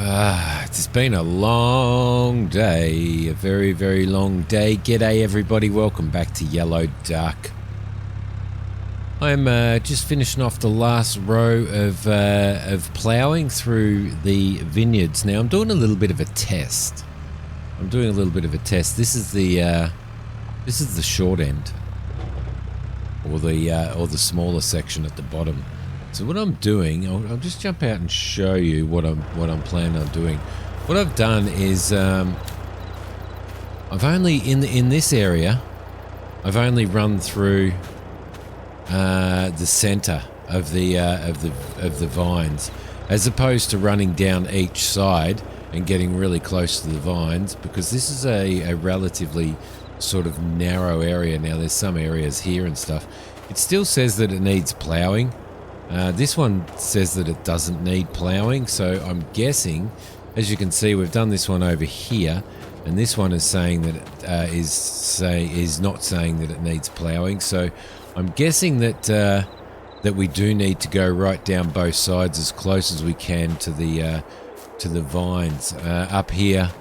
It's been a long day, a very, very long day. G'day everybody, welcome back to Yellow Duck. I'm just finishing off the last row of ploughing through the vineyards. Now I'm doing a little bit of a test. This is the short end, or the smaller section at the bottom. So what I'm doing, I'll just jump out and show you what I'm planning on doing. What I've done is I've only in this area I've only run through the center of the vines, as opposed to running down each side and getting really close to the vines, because this is a relatively sort of narrow area. Now there's some areas here and stuff. It still says that it needs plowing. This one says that it doesn't need ploughing, so I'm guessing, as you can see, we've done this one over here, and this one is saying that it is not saying that it needs ploughing. So I'm guessing that that we do need to go right down both sides as close as we can to the vines. Up here,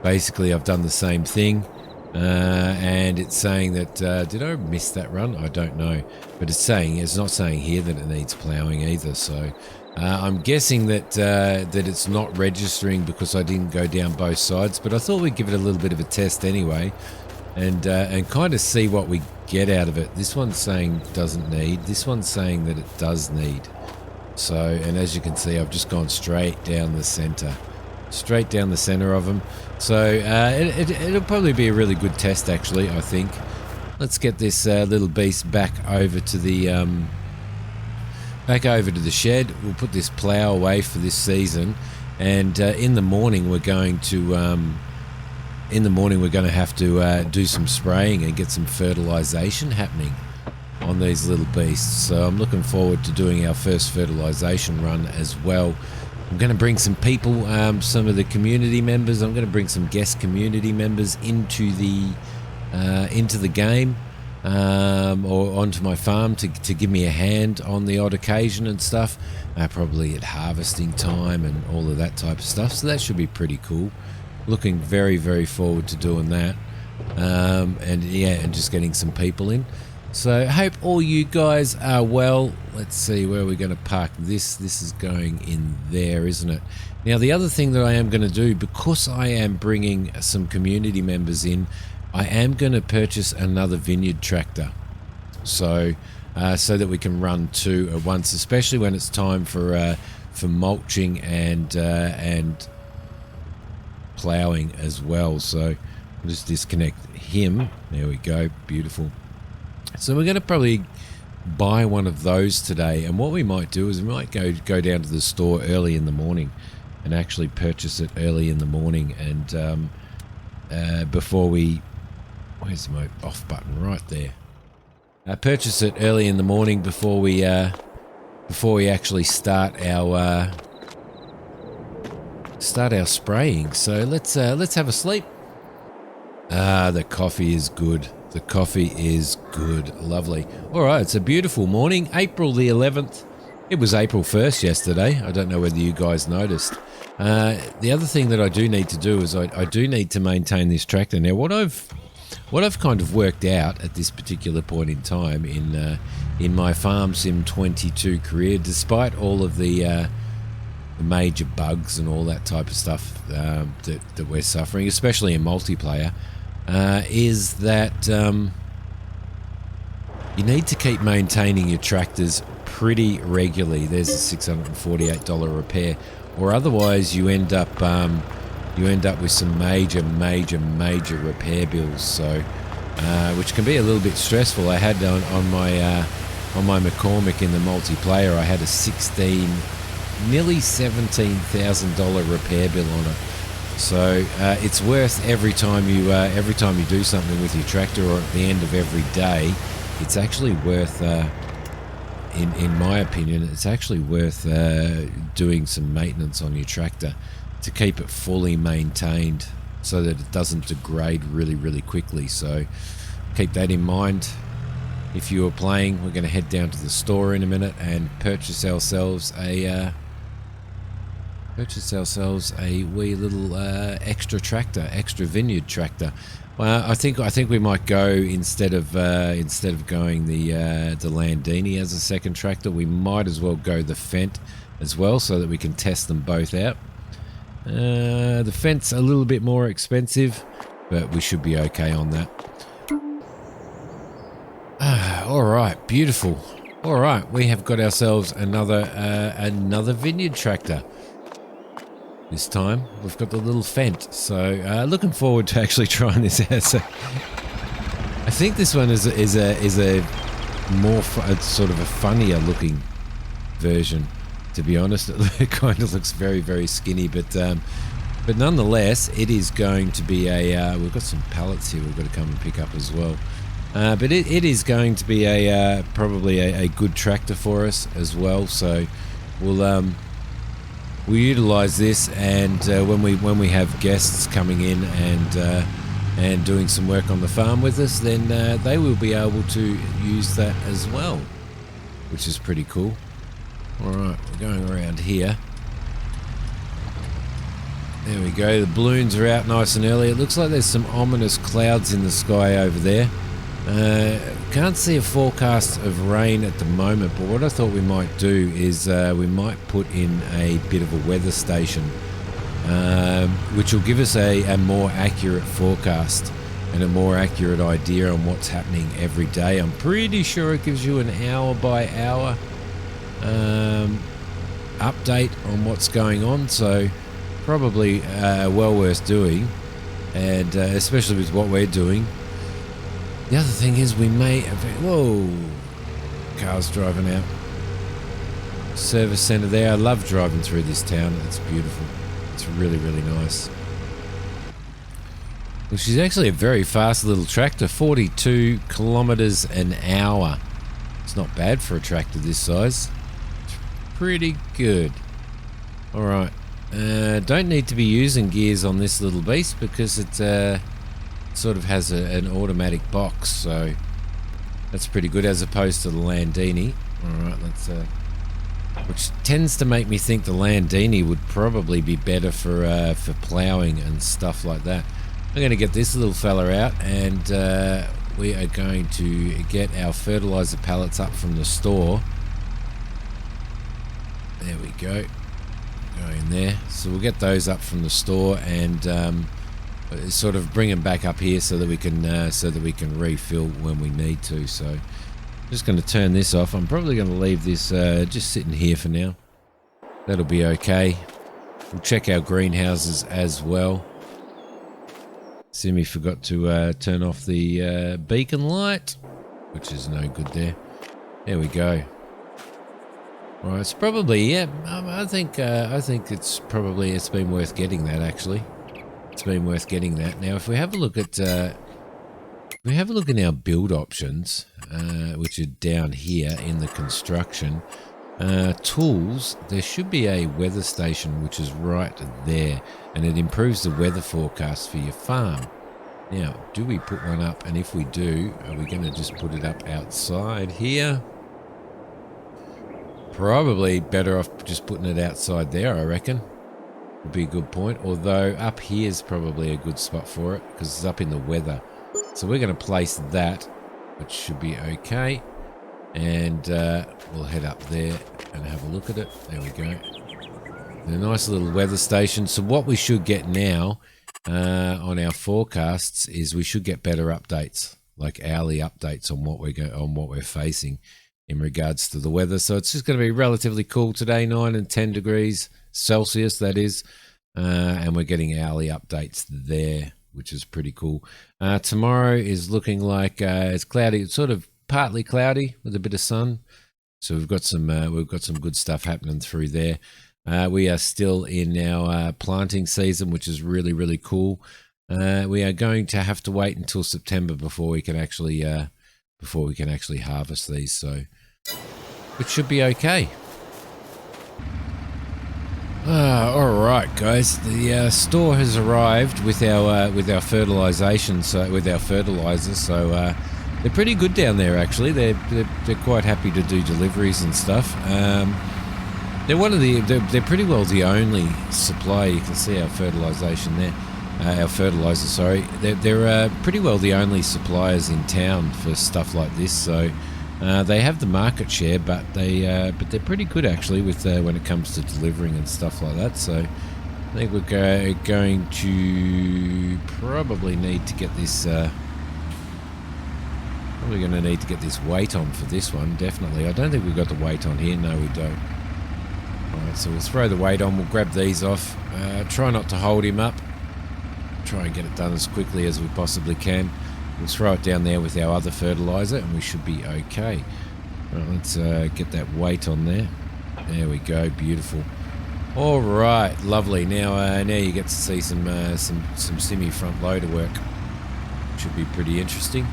basically, I've done the same thing. And it's saying that, did I miss that run? I don't know, but it's not saying here that it needs ploughing either. So I'm guessing that it's not registering because I didn't go down both sides. But I thought we'd give it a little bit of a test anyway, and kind of see what we get out of it. This one's saying doesn't need. This one's saying that it does need. So, and as you can see, I've just gone straight down the center of them. So it'll probably be a really good test, actually, I think. Let's get this little beast back over to the shed. We'll put this plough away for this season, and in the morning we're going to have to do some spraying and get some fertilization happening on these little beasts. So I'm looking forward to doing our first fertilization run as well. I'm going to bring some people, some of the community members. I'm going to bring some guest community members into the game, or onto my farm to give me a hand on the odd occasion and stuff. Probably at harvesting time and all of that type of stuff. So that should be pretty cool. Looking very, very forward to doing that. And just getting some people in. So I hope all you guys are well. Let's see where we're going to park this. This is going in there, isn't it? Now, the other thing that I am going to do, because I am bringing some community members in, I am going to purchase another vineyard tractor. So that we can run two at once, especially when it's time for mulching and ploughing as well. So I'll just disconnect him. There we go. Beautiful. So we're going to probably buy one of those today, and what we might do is we might go down to the store early in the morning and actually purchase it early in the morning, and before we, where's my off button? Right there. Purchase it early in the morning before we actually start our spraying. So let's have a sleep. The coffee is good. The coffee is good. Lovely. All right, it's a beautiful morning, April the 11th. It was April 1st yesterday. I don't know whether you guys noticed. The other thing that I do need to do is I do need to maintain this tractor. Now, what I've kind of worked out at this particular point in time in my Farm Sim 22 career, despite all of the major bugs and all that type of stuff that we're suffering, especially in multiplayer, is that you need to keep maintaining your tractors pretty regularly. There's a $648 repair, or otherwise you end up with some major repair bills. So which can be a little bit stressful. I had on my McCormick in the multiplayer, I had a nearly $17,000 repair bill on it. So it's worth every time you do something with your tractor, or at the end of every day, it's actually worth, in my opinion, it's actually worth doing some maintenance on your tractor to keep it fully maintained so that it doesn't degrade really, really quickly. So keep that in mind. If you are playing, we're going to head down to the store in a minute and purchase ourselves a Purchase ourselves a wee little extra tractor, extra vineyard tractor. Well, I think we might go instead of going the Landini as a second tractor, we might as well go the Fendt as well, so that we can test them both out. The Fendt's a little bit more expensive, but we should be okay on that. All right, beautiful. All right, we have got ourselves another vineyard tractor. This time we've got the little Fendt, so looking forward to actually trying this out. So I think this one is a more sort of a funnier looking version. To be honest, it kind of looks very, very skinny, but nonetheless, it is going to be a. We've got some pallets here we've got to come and pick up as well. But it is going to be a probably a good tractor for us as well. So we'll utilise this, and when we have guests coming in and doing some work on the farm with us, then they will be able to use that as well, which is pretty cool. All right, we're going around here. There we go. The balloons are out nice and early. It looks like there's some ominous clouds in the sky over there. Can't see a forecast of rain at the moment, but what I thought we might do is we might put in a bit of a weather station, which will give us a more accurate forecast and a more accurate idea on what's happening every day. I'm pretty sure it gives you an hour by hour update on what's going on, so probably well worth doing, and especially with what we're doing. The other thing is we may have... Whoa! Cars driving out. Service centre there. I love driving through this town. It's beautiful. It's really, really nice. Well, she's actually a very fast little tractor. 42 kilometres an hour. It's not bad for a tractor this size. It's pretty good. Alright. Don't need to be using gears on this little beast because it's... sort of has an automatic box, so that's pretty good as opposed to the Landini. Alright, let's which tends to make me think the Landini would probably be better for ploughing and stuff like that. I'm going to get this little fella out, and we are going to get our fertilizer pallets up from the store. There we go. Go in there. So we'll get those up from the store and sort of bring them back up here so that we can refill when we need to. So I'm just going to turn this off. I'm probably going to leave this just sitting here for now. That'll be okay. We'll check our greenhouses as well. Simi forgot to turn off the beacon light, which is no good there. There we go. All right, it's probably I think it's been worth getting that actually. It's been worth getting that. Now, if we have a look at our build options, which are down here in the construction tools, there should be a weather station which is right there, and it improves the weather forecast for your farm. Now, do we put one up? And if we do, are we going to just put it up outside here? Probably better off just putting it outside there, I reckon. Would be a good point, although up here is probably a good spot for it because it's up in the weather. So we're going to place that, which should be okay, and we'll head up there and have a look at it. There we go. A nice little weather station. So what we should get now on our forecasts is we should get better updates, like hourly updates on what we're facing in regards to the weather. So it's just going to be relatively cool today, 9 and 10 degrees Celsius, that is, and we're getting hourly updates there, which is pretty cool. Tomorrow is looking like it's cloudy. It's sort of partly cloudy with a bit of sun, so we've got some good stuff happening through there. We are still in our planting season, which is really, really cool. We are going to have to wait until September before we can actually harvest these, so it should be okay. All right, guys. The store has arrived with our fertilization, so with our fertilizer. So they're pretty good down there. Actually, they're quite happy to do deliveries and stuff. They're one of the. They're pretty well the only supplier. You can see our fertilisation there. Our fertiliser, sorry. They're pretty well the only suppliers in town for stuff like this. So they have the market share, but they're pretty good actually with when it comes to delivering and stuff like that. So I think we're going to probably need to get this. Probably going to need to get this weight on for this one. Definitely. I don't think we've got the weight on here. No, we don't. Alright, so we'll throw the weight on. We'll grab these off. Try not to hold him up. Try and get it done as quickly as we possibly can. We'll throw it down there with our other fertiliser and we should be okay. Right, let's get that weight on there. There we go. Beautiful. All right, lovely. Now you get to see some Simi front loader work. Should be pretty interesting.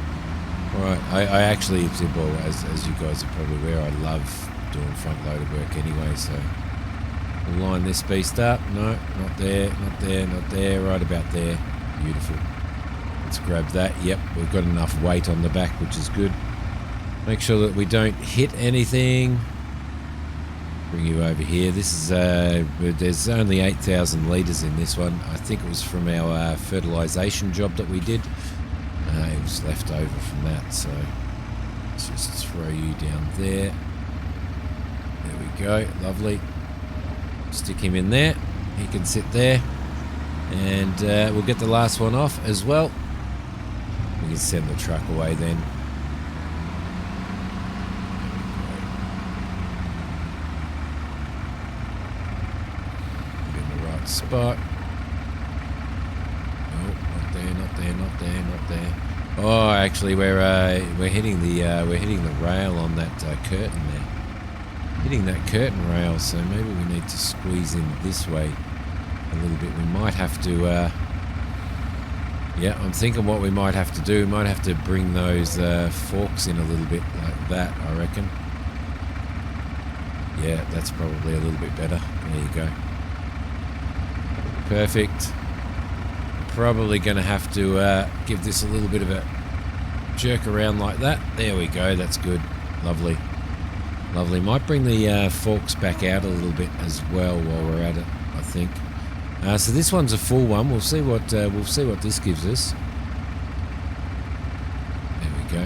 All right, I actually, well, as you guys are probably aware, I love doing front loader work anyway. So we'll line this beast up. No, not there, not there, not there. Right about there. Beautiful. Let's grab that. Yep, we've got enough weight on the back, which is good. Make sure that we don't hit anything. Bring you over here. This is there's only 8,000 litres in this one. I think it was from our fertilisation job that we did. It was left over from that, so let's just throw you down there. There we go. Lovely. Stick him in there. He can sit there, and we'll get the last one off as well. We can send the truck away then. Spot. Oh, not there, not there, not there, not there. Oh, actually, we're hitting the rail on that curtain there. Hitting that curtain rail, so maybe we need to squeeze in this way a little bit. We might have to. Yeah, I'm thinking what we might have to do. We might have to bring those forks in a little bit like that. I reckon. Yeah, that's probably a little bit better. There you go. Perfect. Probably going to have to give this a little bit of a jerk around like that. There we go. That's good. Lovely. Lovely. Might bring the forks back out a little bit as well while we're at it, I think. So this one's a full one. We'll see what this gives us. There we go.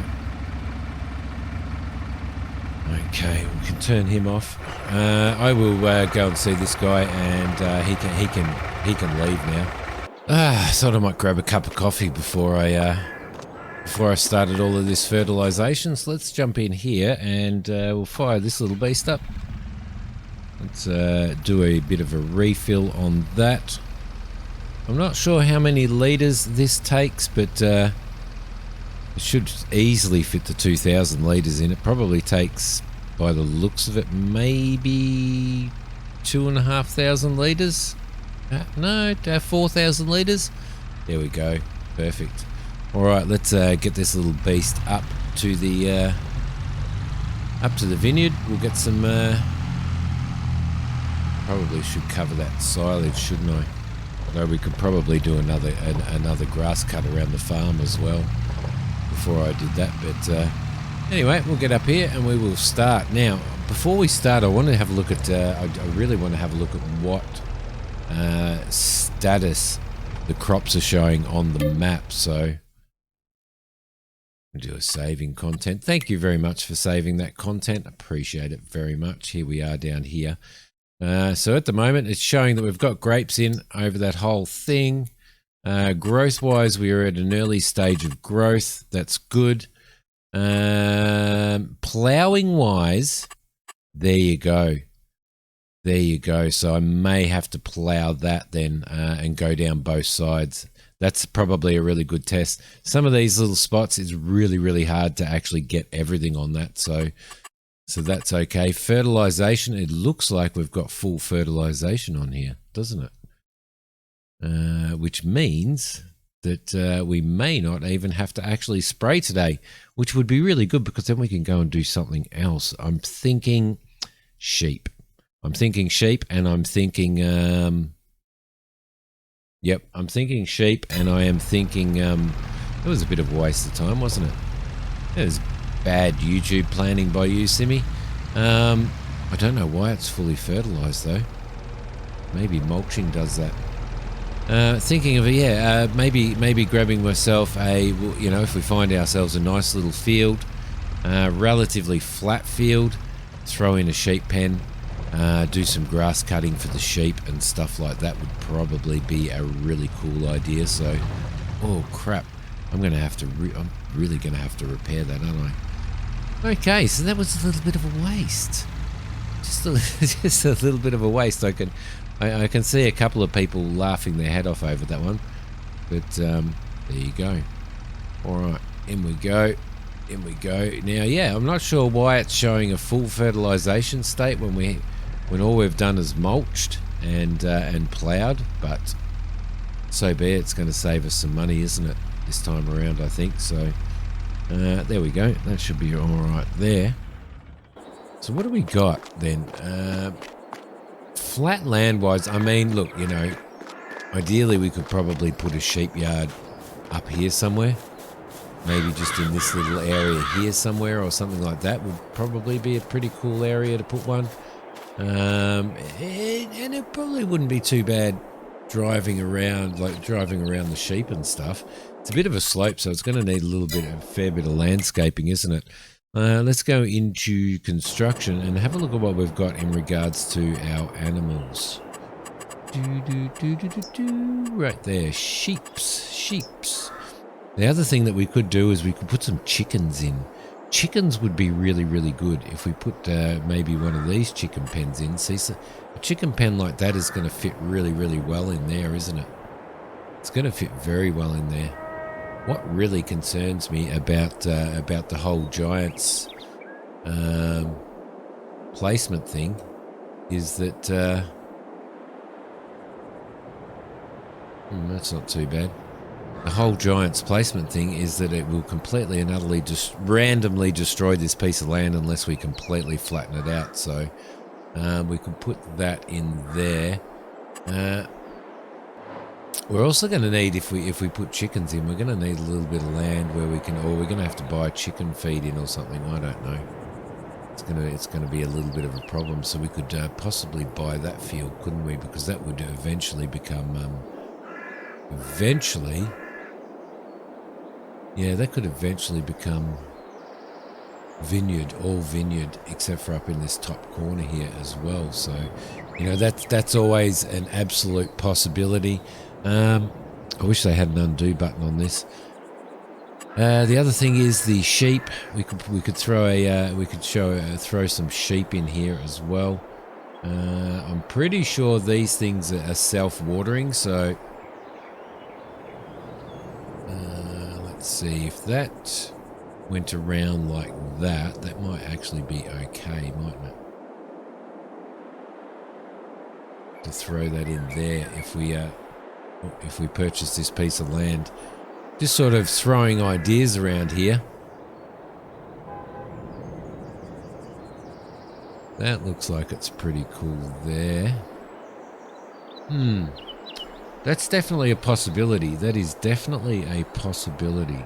Okay, we can turn him off. I will go and see this guy, and he can leave now. Thought I might grab a cup of coffee before I started all of this fertilisation. So let's jump in here and we'll fire this little beast up. Let's do a bit of a refill on that. I'm not sure how many litres this takes, but it should easily fit the 2,000 litres in. It probably takes, by the looks of it, maybe 2,500 litres. No, 4,000 litres. There we go. Perfect. All right, let's get this little beast up to the vineyard. We'll get some. Probably should cover that silage, shouldn't I? Although we could probably do another grass cut around the farm as well before I did that. But anyway, we'll get up here and we will start. Now, before we start, I want to have a look at. I really want to have a look at what status the crops are showing on the map. So do a saving content. Thank you very much for saving that content. Appreciate it very much. Here we are down here. So at the moment it's showing that we've got grapes in over that whole thing. Growth wise, we are at an early stage of growth. That's good. Ploughing wise, there you go. There you go. So I may have to plough that then and go down both sides. That's probably a really good test. Some of these little spots, it's really, really hard to actually get everything on that. So that's okay. Fertilization, it looks like we've got full fertilization on here, doesn't it? Which means that we may not even have to actually spray today, which would be really good because then we can go and do something else. I'm thinking sheep. I'm thinking sheep and I'm thinking, yep, I'm thinking sheep and I am thinking, it was a bit of a waste of time, wasn't it? It was bad YouTube planning by you, Simi. I don't know why it's fully fertilized though. Maybe mulching does that. Thinking of maybe grabbing myself if we find ourselves a nice little field, relatively flat field, throw in a sheep pen, do some grass cutting for the sheep and stuff like that would probably be a really cool idea. So, oh crap, I'm really gonna have to repair that, aren't I? Okay, so that was a little bit of a waste. Just a little bit of a waste. I can see a couple of people laughing their head off over that one, but there you go. All right, in we go. Now, yeah, I'm not sure why it's showing a full fertilization state when all we've done is mulched and ploughed, but so be it. It's going to save us some money, isn't it? This time around, I think. So there we go. That should be all right there. So what do we got then? Flat land wise, I mean, look, ideally we could probably put a sheep yard up here somewhere. Maybe just in this little area here somewhere or something like that would probably be a pretty cool area to put one. And it probably wouldn't be too bad driving around the sheep and stuff. It's a bit of a slope, so it's going to need a fair bit of landscaping, isn't it? Let's go into construction and have a look at what we've got in regards to our animals. Right there, sheeps. The other thing that we could do is we could put some chickens in. Chickens would be really, really good if we put maybe one of these chicken pens in. See, so a chicken pen like that is going to fit really, really well in there, isn't it? It's going to fit very well in there. What really concerns me about the whole Giants placement thing is that that's not too bad. The whole Giants placement thing is that it will completely and utterly just randomly destroy this piece of land unless we completely flatten it out. So we could put that in there. We're also going to need, if we put chickens in, we're going to need a little bit of land where we're going to have to buy chicken feed in or something. I don't know. It's going to be a little bit of a problem. So we could possibly buy that field, couldn't we? Because that would eventually become that could eventually become all vineyard, except for up in this top corner here as well. So, that's always an absolute possibility. I wish they had an undo button on this. The other thing is the sheep. We could throw some sheep in here as well. I'm pretty sure these things are self-watering, so let's see if that went around like that. That might actually be okay, mightn't it? To throw that in there if we purchase this piece of land. Just sort of throwing ideas around here. That looks like it's pretty cool there. That's definitely a possibility. That is definitely a possibility.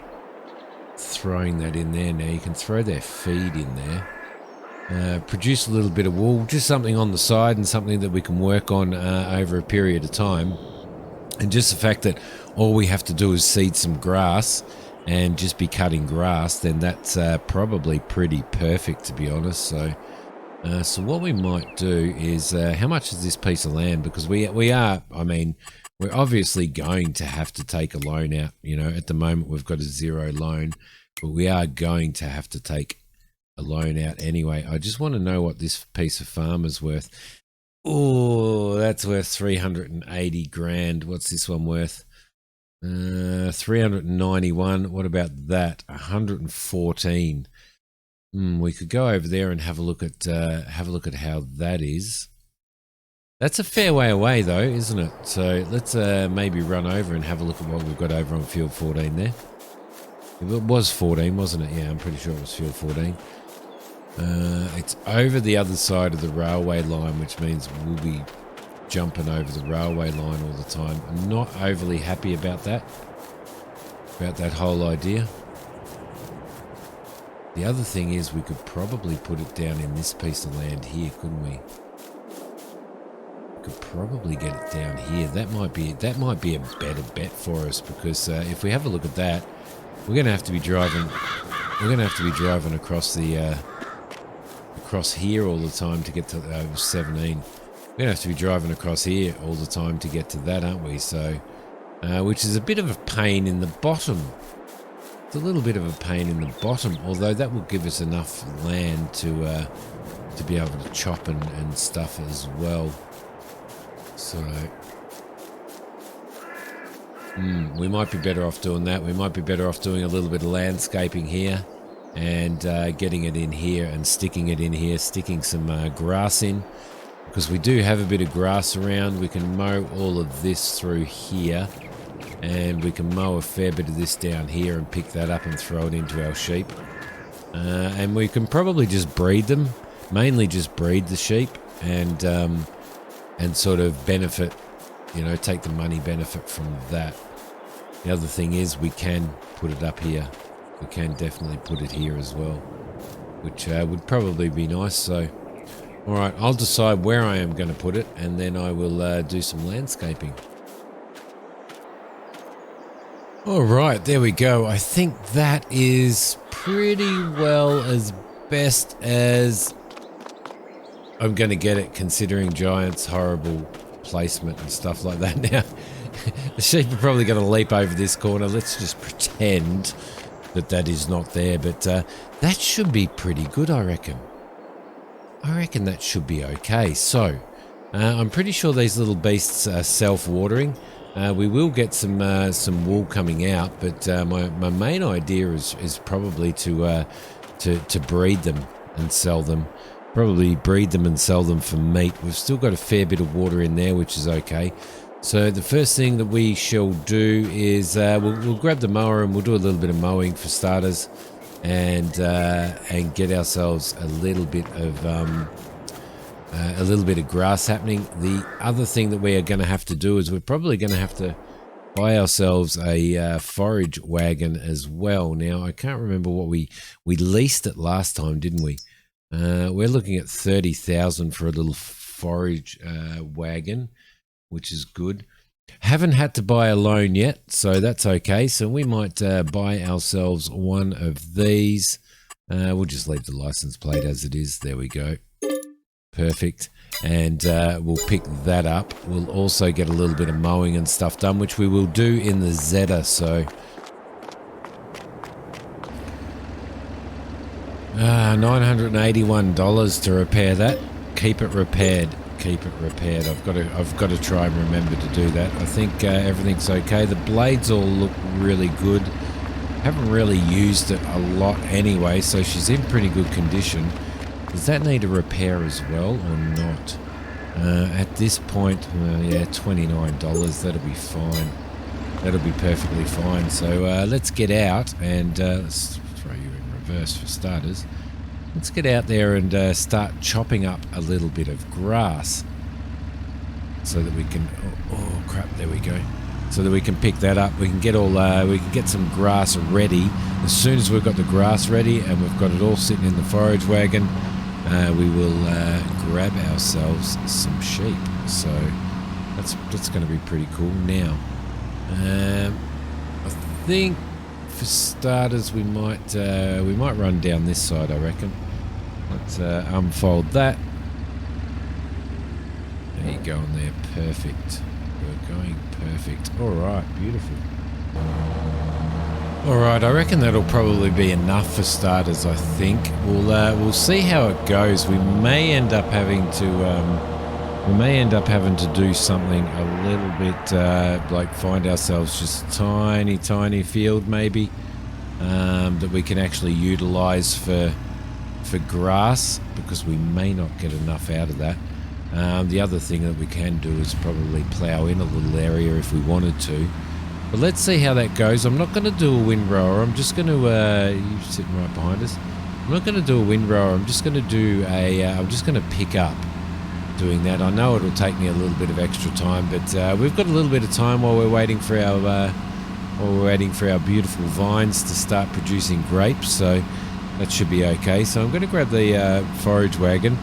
Throwing that in there. Now you can throw their feed in there. Produce a little bit of wool. Just something on the side and something that we can work on over a period of time. And just the fact that all we have to do is seed some grass and just be cutting grass, then that's probably pretty perfect, to be honest. So what we might do is, how much is this piece of land? Because we're obviously going to have to take a loan out. At the moment we've got a 0 loan, but we are going to have to take a loan out anyway. I just want to know what this piece of farm is worth. Oh, that's worth 380 grand. What's this one worth? 391. What about that? 114. We could go over there and have a look at how that is. That's a fair way away though, isn't it? So let's maybe run over and have a look at what we've got over on field 14 there. It was 14, wasn't it? Yeah, I'm pretty sure it was field 14. It's over the other side of the railway line, which means we'll be jumping over the railway line all the time. I'm not overly happy about that whole idea. The other thing is we could probably put it down in this piece of land here, couldn't we? We could probably get it down here. That might be a better bet for us, because if we have a look at that, we're going to have to be driving. We're going to have to be driving across the across here all the time to get to 17. We're going to have to be driving across here all the time to get to that, aren't we? So, which is a bit of a pain in the bottom. It's a little bit of a pain in the bottom, although that will give us enough land to be able to chop and stuff as well. So we might be better off doing that. We might be better off doing a little bit of landscaping here and getting it in here and sticking it in here, sticking some grass in, because we do have a bit of grass around. We can mow all of this through here, and we can mow a fair bit of this down here and pick that up and throw it into our sheep. And we can probably just breed them, mainly just breed the sheep, and sort of benefit, you know, take the money benefit from that. The other thing is we can put it up here. We can definitely put it here as well, which would probably be nice. So, all right, I'll decide where I am going to put it, and then I will do some landscaping. All right, there we go. I think that is pretty well as best as I'm going to get it, considering Giant's horrible placement and stuff like that. Now, the sheep are probably going to leap over this corner. Let's just pretend that that is not there, but that should be pretty good, I reckon. I reckon that should be okay. So, I'm pretty sure these little beasts are self-watering. We will get some wool coming out, but my main idea is probably to breed them and sell them. Probably breed them and sell them for meat. We've still got a fair bit of water in there, which is okay. So the first thing that we shall do is we'll grab the mower and we'll do a little bit of mowing for starters, and get ourselves a little bit of grass happening. The other thing that we are going to have to do is we're probably going to have to buy ourselves a forage wagon as well. Now, I can't remember what we leased it last time, didn't we? We're looking at 30,000 for a little forage wagon, which is good. Haven't had to buy a loan yet, so that's okay. So we might buy ourselves one of these. We'll just leave the license plate as it is. There we go. Perfect. And we'll pick that up. We'll also get a little bit of mowing and stuff done, which we will do in the Zeta. So $981 to repair that. Keep it repaired. Keep it repaired. I've got to try and remember to do that. I think everything's okay. The blades all look really good. Haven't really used it a lot anyway, so she's in pretty good condition. Does that need a repair as well or not? At this point, yeah, $29. That'll be fine. That'll be perfectly fine. So let's get out and let's throw you in reverse for starters. Let's get out there and start chopping up a little bit of grass so that we can. Oh crap! There we go. So that we can pick that up. We can get all. We can get some grass ready. As soon as we've got the grass ready and we've got it all sitting in the forage wagon, we will grab ourselves some sheep. So that's going to be pretty cool. Now, I think for starters we might run down this side. I reckon. Let's unfold that. There you go on there. Perfect. We're going perfect. All right, beautiful. All right, I reckon that'll probably be enough for starters. I think we'll see how it goes. We may end up having to do something a little bit like find ourselves just a tiny field maybe that we can actually utilize for grass, because we may not get enough out of that. The other thing that we can do is probably plough in a little area if we wanted to. But let's see how that goes. I'm not going to do a windrower. I'm just going to... you're sitting right behind us. I'm not going to do a windrower. I'm just going to do a... I'm just going to pick up doing that. I know it'll take me a little bit of extra time, but we've got a little bit of time while we're waiting for our... beautiful vines to start producing grapes. So That should be okay. So I'm going to grab the forage wagon.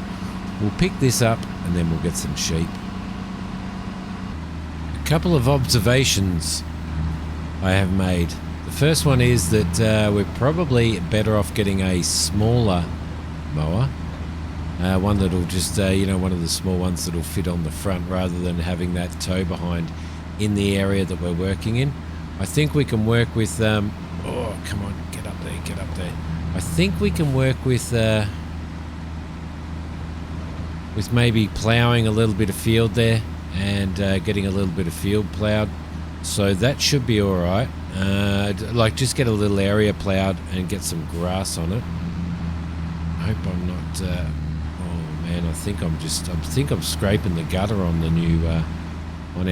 We'll pick this up and then we'll get some sheep. A couple of observations I have made. The first one is that we're probably better off getting a smaller mower. One that'll just, one of the small ones that'll fit on the front rather than having that tow behind in the area that we're working in. I think we can work with, oh, come on, get up there, get up there. I think we can work with maybe ploughing a little bit of field there and getting a little bit of field ploughed. So that should be all right. Like just get a little area ploughed and get some grass on it. I hope I'm not. Oh man, I think I'm scraping the gutter on the new, on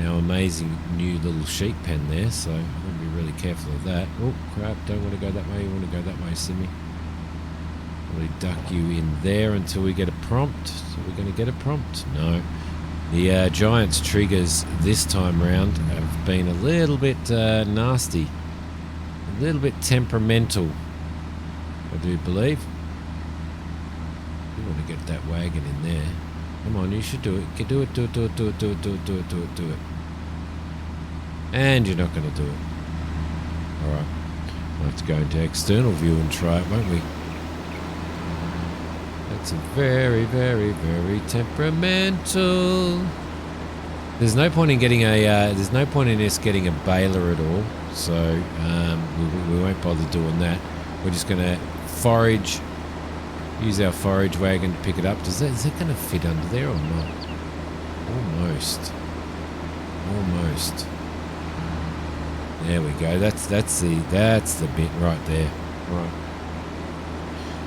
our amazing new little sheep pen there. So I'm going to be really careful of that. Oh crap! Don't want to go that way. You want to go that way, Simi. Probably duck you in there until we get a prompt. So we're going to get a prompt. No. The Giants triggers this time round have been a little bit nasty, a little bit temperamental, I do believe. You want to get that wagon in there. Come on, you should do it. Do it. And you're not going to do it. Alright. We'll have to go into external view and try it, won't we? It's a very, very, very temperamental. There's no point in getting there's no point in us getting a baler at all. So we won't bother doing that. We're just going to forage. Use our forage wagon to pick it up. Is that going to fit under there or not? Almost. Almost. There we go. That's the bit right there. Right.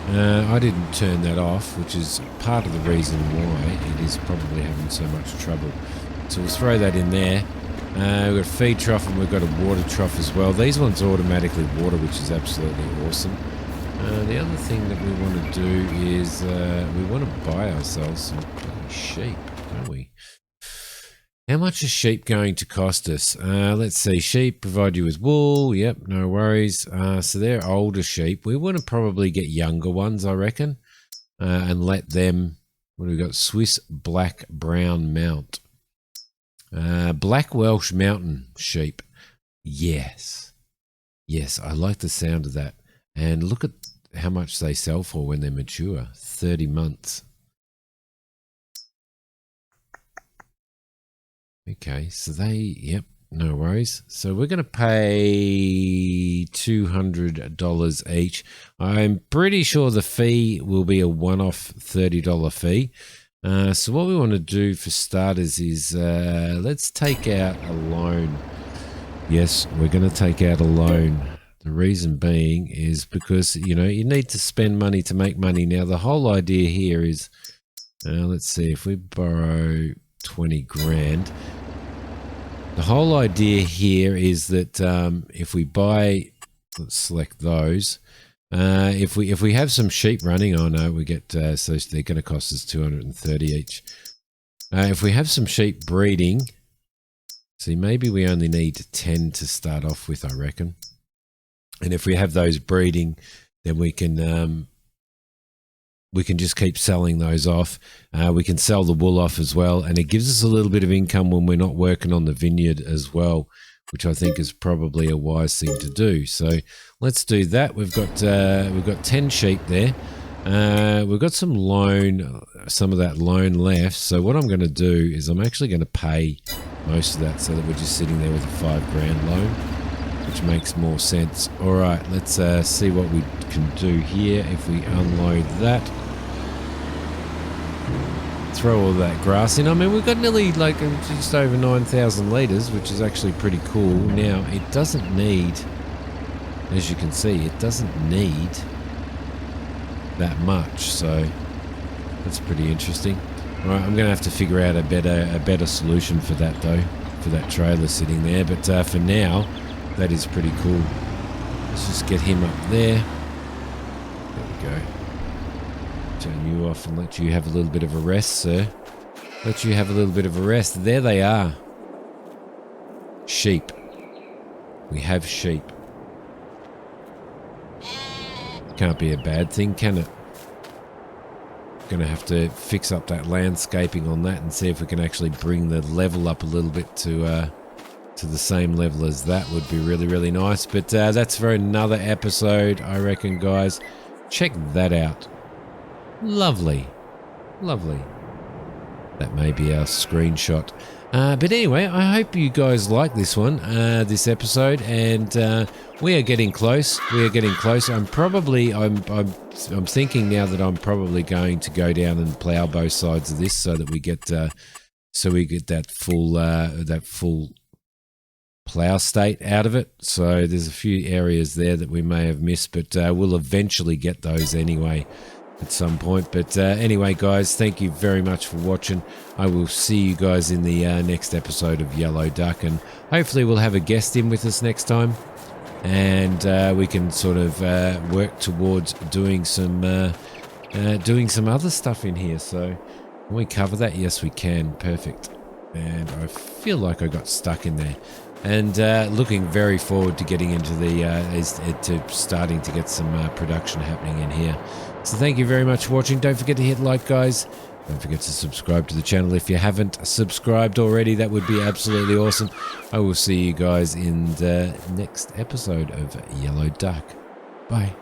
I didn't turn that off, which is part of the reason why it is probably having so much trouble. So we'll throw that in there. We've got a feed trough and we've got a water trough as well. These ones automatically water, which is absolutely awesome. The other thing that we want to do is we want to buy ourselves some sheep, don't we? How much is sheep going to cost us? Let's see. Sheep provide you with wool. Yep, no worries. So they're older sheep. We want to probably get younger ones, I reckon, and let them. What do we got? Swiss black brown mount. Black Welsh mountain sheep. Yes. Yes, I like the sound of that. And look at how much they sell for when they're mature. 30 months. Okay, so yep, no worries. So we're going to pay $200 each. I'm pretty sure the fee will be a one-off $30 fee. So what we want to do for starters is let's take out a loan. Yes, we're going to take out a loan. The reason being is because, you need to spend money to make money. Now, the whole idea here is, let's see, if we borrow 20 grand. The whole idea here is that if we buy, let's select those. If we have some sheep running, oh no, we get so they're going to cost us 230 each. If we have some sheep breeding, see, maybe we only need 10 to start off with, I reckon. And if we have those breeding, then we can just keep selling those off. We can sell the wool off as well, and it gives us a little bit of income when we're not working on the vineyard as well, which I think is probably a wise thing to do. So let's do that. We've got 10 sheep there. We've got some of that loan left. So what I'm going to do is I'm actually going to pay most of that so that we're just sitting there with a 5 grand loan, which makes more sense. All right, let's see what we can do here. If we unload that, throw all that grass in. I mean, we've got nearly just over 9,000 litres, which is actually pretty cool. Now, it doesn't need, as you can see, it doesn't need that much. So that's pretty interesting. All right, I'm going to have to figure out a better solution for that though, for that trailer sitting there. But for now, that is pretty cool. Let's just get him up there. There we go. Turn you off and let you have a little bit of a rest, sir. Let you have a little bit of a rest. There they are. Sheep. We have sheep. Can't be a bad thing, can it? Going to have to fix up that landscaping on that and see if we can actually bring the level up a little bit to the same level as that. Would be really, really nice. But that's for another episode, I reckon, guys. Check that out. Lovely. Lovely. That may be our screenshot. But anyway, I hope you guys like this one, this episode, and we are getting close. We are getting close. I'm thinking now that I'm probably going to go down and plow both sides of this so that we get that full plow state out of it. So there's a few areas there that we may have missed, but we'll eventually get those anyway at some point. But anyway, guys, thank you very much for watching. I will see you guys in the next episode of Yellow Duck, and hopefully we'll have a guest in with us next time, and we can sort of work towards doing some other stuff in here. So can we cover that? Yes, we can. Perfect. And I feel like I got stuck in there. And looking very forward to getting into to starting to get some production happening in here. So thank you very much for watching. Don't forget to hit like, guys. Don't forget to subscribe to the channel if you haven't subscribed already. That would be absolutely awesome. I will see you guys in the next episode of Yellow Duck. Bye.